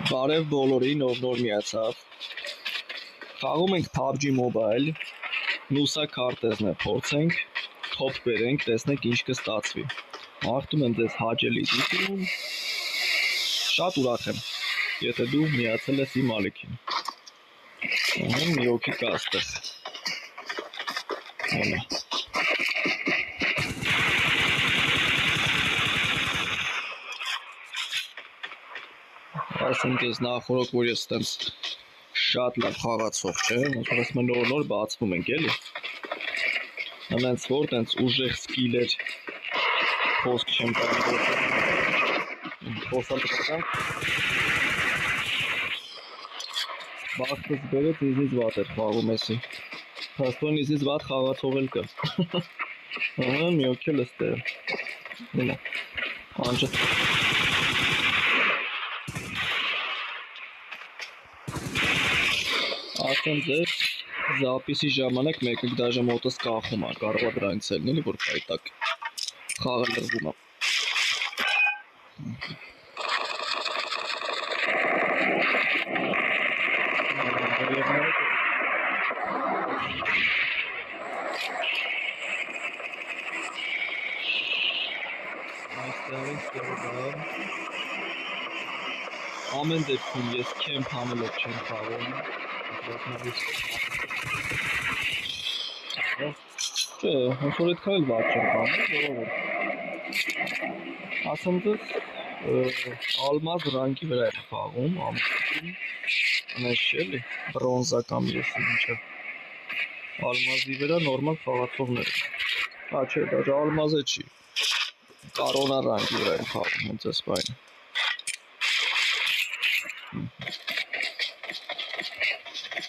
Բարև բոլորին, ով նոր միացավ։ Խաղում ենք PUBG Mobile, Nusa քարտեզն է, փորձենք, top բերենք, տեսնենք ինչ կստացվի։ Մաղթում եմ ձեզ հաճելի դիտում։ Շատ ուրախ եմ, եթե դու միացել ես իմ ալիքին։ Մի օքի կա այստեղ։ Հենա։ Ասեմ ձեզ նախորդ, որ ես տենց շատ լավ խաղացող չէ, ոնց որ ասում են նոր բացվում ենք, էլի։ Հենց որ տենց ուժեղ սկիլեր խոսք չեմ տալի, խոսալ տկանք։ Բախտս բերեց իզից վատ էր խաղում էսի։ Հաստոն իզից վատ խաղացող էլ կա։ Ահա, մի օք էլ էստեղ։ Հենա, անջը։ Ասեմ ձեզ, զապիսի ժամանակ մեկը դաժե մոտս կախում է, կարող է դրանից ելնել, որ պայտակ խաղը լրվում է։ Ամեն դեպքում ես քեմփ հանելով չեմ խաղում։ Չէ, ոնց որ այդքան էլ վատ չեմ խաղում, ասեմ ձեզ, ալմազ ռանկի վրա եմ խաղում, ամեն էլի, բրոնզական եսի ինչը, ալմազի վրա նորմալ խաղացողներ են, չէ, դաժե ալմազը չի, կարոնա ռանկի վրա եմ խաղում, հենց ես բայնը,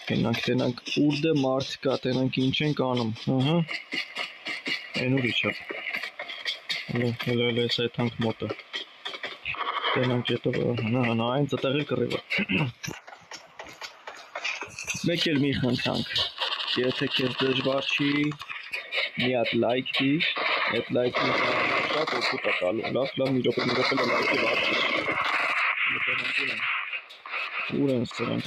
Տենանք ուր դե մարդ կա, տենանք ինչ ենք անում, ահա, են ուրիշ է, հել ես այդ հանք մոտը, տենանք ետով, հնա, այն ծտեղ էլ կռիվ է, մեկ էլ մի խնդրանք, եթե կեզ դժվար չի, մի հատ լայք դիր, այդ լայքի շատ օգուտ է տալու, լավ, մի րոպե լայքի վարդի, ուր են սրանք,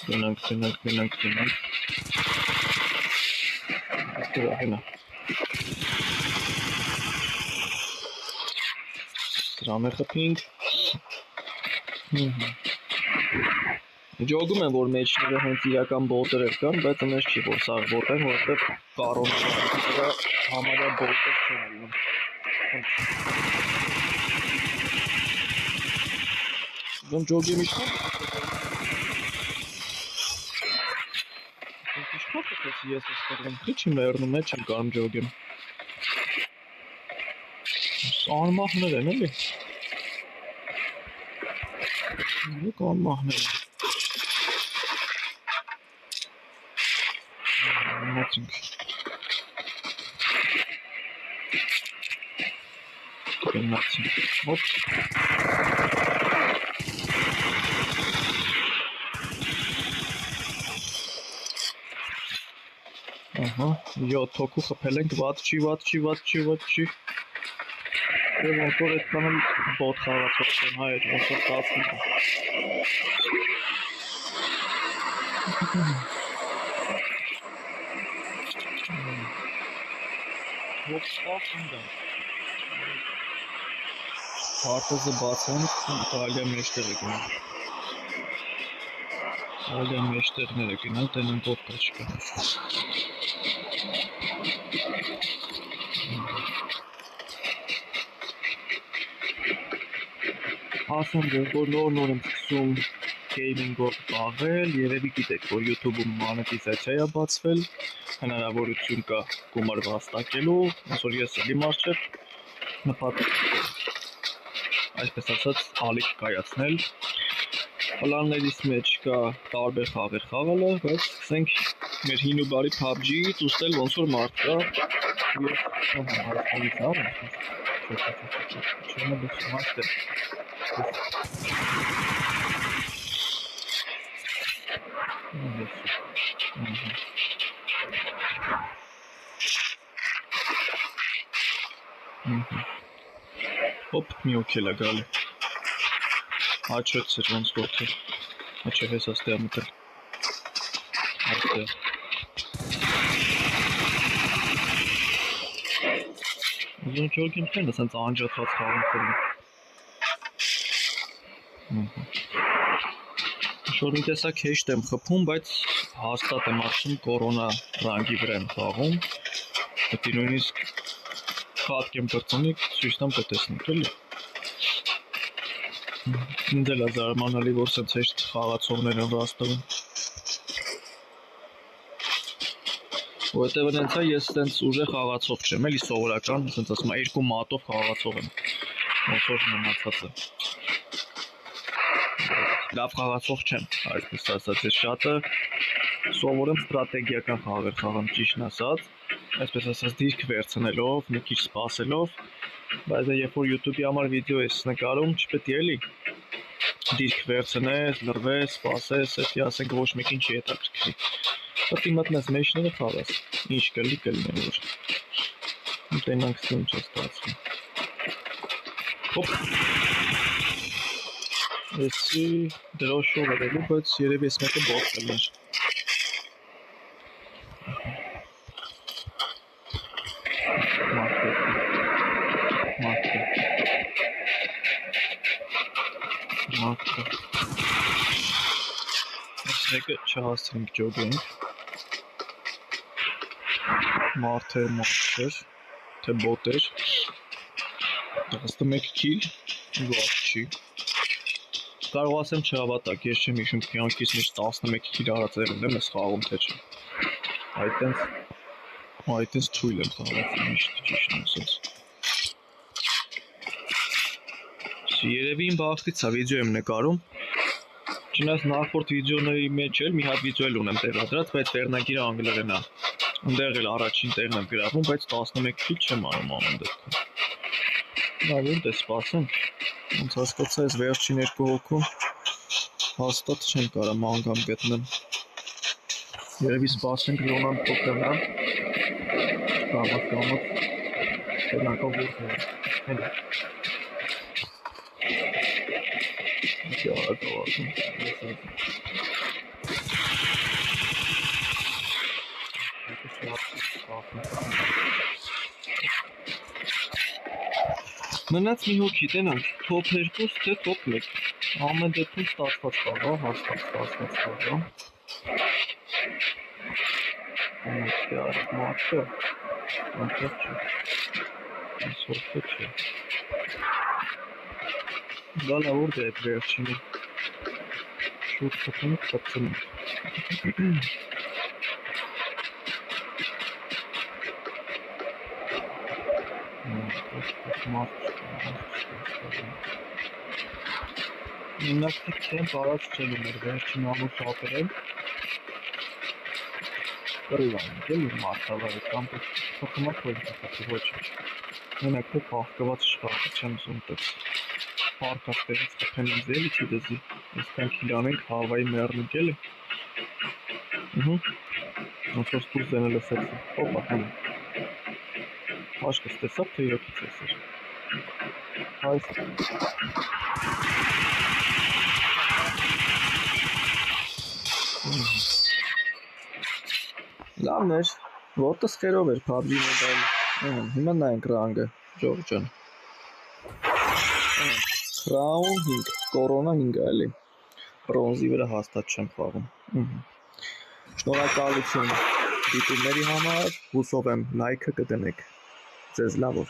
Գնանք, հենա, սրան է խպինք, ջոգում եմ, որ մեջները հենց իրական բոտեր կան, բայց ընես չի, որ սաղ բոտ են, որտեղ կարոնը համարյա բոտեր չեն ելնում, Դոմ ջոգի միշքան Ինչքան կտեցի ես էստեղում, քիչ իմ լերնում է չեմ կարում ջոգեմ Անմահներ են էլի Եկ անմահներ են Մացինք Գնացինք Հոպ Ահա, յոթ հոգու խփել ենք, վատ չի Եվ ոնց որ այդքան էլ բոտ խաղացող չեն հայեր, ոնց որ ստացվում է Ոնց ստացվում է Քարտեզը բացենք, տալիա մեջտեղ է գնալ Տալիա մեջտեղներ է գնալ, տենանք ով կա չկա Ասեմ ձեզ, որ նոր եմ սկսում գեյմինգով խաղալ, երևի գիտեք, որ YouTube-ում մոնետիզացիա է բացվել, հնարավորություն կա գումար վաստակելու, ոնց որ ես էլի մարդ չեմ, այսպես ասած, ալիք կայացնել, պլաններիս մեջ կա տարբեր խաղեր խաղալը, բայց սկսենք մեր հին ու բարի PUBG-ից ուստել ոնց որ մարդ կա, Հոպ, մի օքել է գալի։ Աչոց էր ոնց գործը։ Աչև ես աստեղ մտել։ Այստեղ։ Ուզում չորքեմ չեն դա սենց անջատված խաղում խորում։ Շոր մի տեսակ հեշտ եմ խփում, բայց հաստատ եմ արդում կորոնա ռանգի վրա եմ խաղում։ Պետք է նույնիսկ խատք եմ կրծնի, ցույց տամ կտեսնիք, էլի։ Ինձ էլ է զարմանալի, որ սենց հեշտ խաղացողներ են ռաստվում։ Որտեւ այնց է ես սենց ուժեղ խաղացող չեմ, էլի սովորական, սենց ասում եմ, երկու մատով խաղացող եմ։ Ոնց որ մնացած է։ Լավ խաղացող չեմ, այսպես ասած, ես շատը սովորեմ ստրատեգիական խաղեր խաղամ, ճիշտն ասած, այսպես ասած դիրք վերցնելով, մի քիչ սպասելով, բայց երբ որ YouTube-ի համար վիդեո ես նկարում, չպետք է էլի դիրք վերցնես, լրվես, սպասես, էդի ասենք ոչ մեկին չի հետաքրքրի։ Պետք է մտնես մեջները խաղաս, ինչ կլինի որ։ Ուտենանք ստում չէ ստացվում։ Հոպ։ Էսի դրոշով էլի, բայց երևի ես մեկը բոտ կլներ։ Մարդը։ Այս մեկը չհասցրինք ջոգենք։ Մարդ էր, թե բոտ էր։ 11 քիլ, ված չի։ Կարող ասեմ չհավատակ, ես չեմ հիշում կյանքիս մեջ 11 քիլ արած եղել եմ ես խաղում թե չէ։ Այդտենց թույլ եմ խաղացել միշտ ճիշտն ասած։ Երևի իմ բախտից է վիդեո եմ նկարում։ Չնայած նախորդ վիդեոների մեջ էլ մի հատ վիդեո էլ ունեմ տեղադրած, բայց վերնագիրը անգլերեն է։ Այնտեղ էլ առաջին տեղն եմ գրավում, բայց 11 քիլ չեմ անում ամեն դեպքում։ Լավ, ո՞նց է սպասեմ։ Ոնց հասկացա, այս վերջին երկու հոգում հաստատ չեմ կարա մանգամ գտնեմ։ Երևի սպասենք Լոնան փոքրնա։ Կամաց հետնակով ուրթներ։ Հենա։ Մնաց մի հոգի տենանք, թոփ 2 թե թոփ 1, ամեն դեպքում ստացված խաղա, հաստատ ստացված խաղա։ Անոց է այդ մարդը, անտեղ չէ, այս հորդը չէ։ Գալա որդ է այդ վերջինը, շուտ խտենք խծնենք։ Մինացիք չեն պարած չեն ուներ, վերջին ամուր շատեր են կրիվանք էլ իմ մարդավարը կամ խխմատ հոյնքացի ոչ մենակ թե պաղկված շղաղը չեմ զունտեց պարկաստերից կպեն ինձ էլի չի դզի իսկան կիլանենք հավայի մերնիկ էլի ոնց որ ստուր զենը լսեցի հոպա հենը Աշկս տեսավ թե իրոքից ես էր այս լավն էր ոտս խերով էր PUBG Mobile հիմա նայենք ռանգը ջորջան Crown 5 կորոնա 5 էլի բրոնզի վրա հաստատ չեմ խաղում շնորհակալություն դիտումների համար հուսով եմ լայքը կդնեք ձեզ լավ օր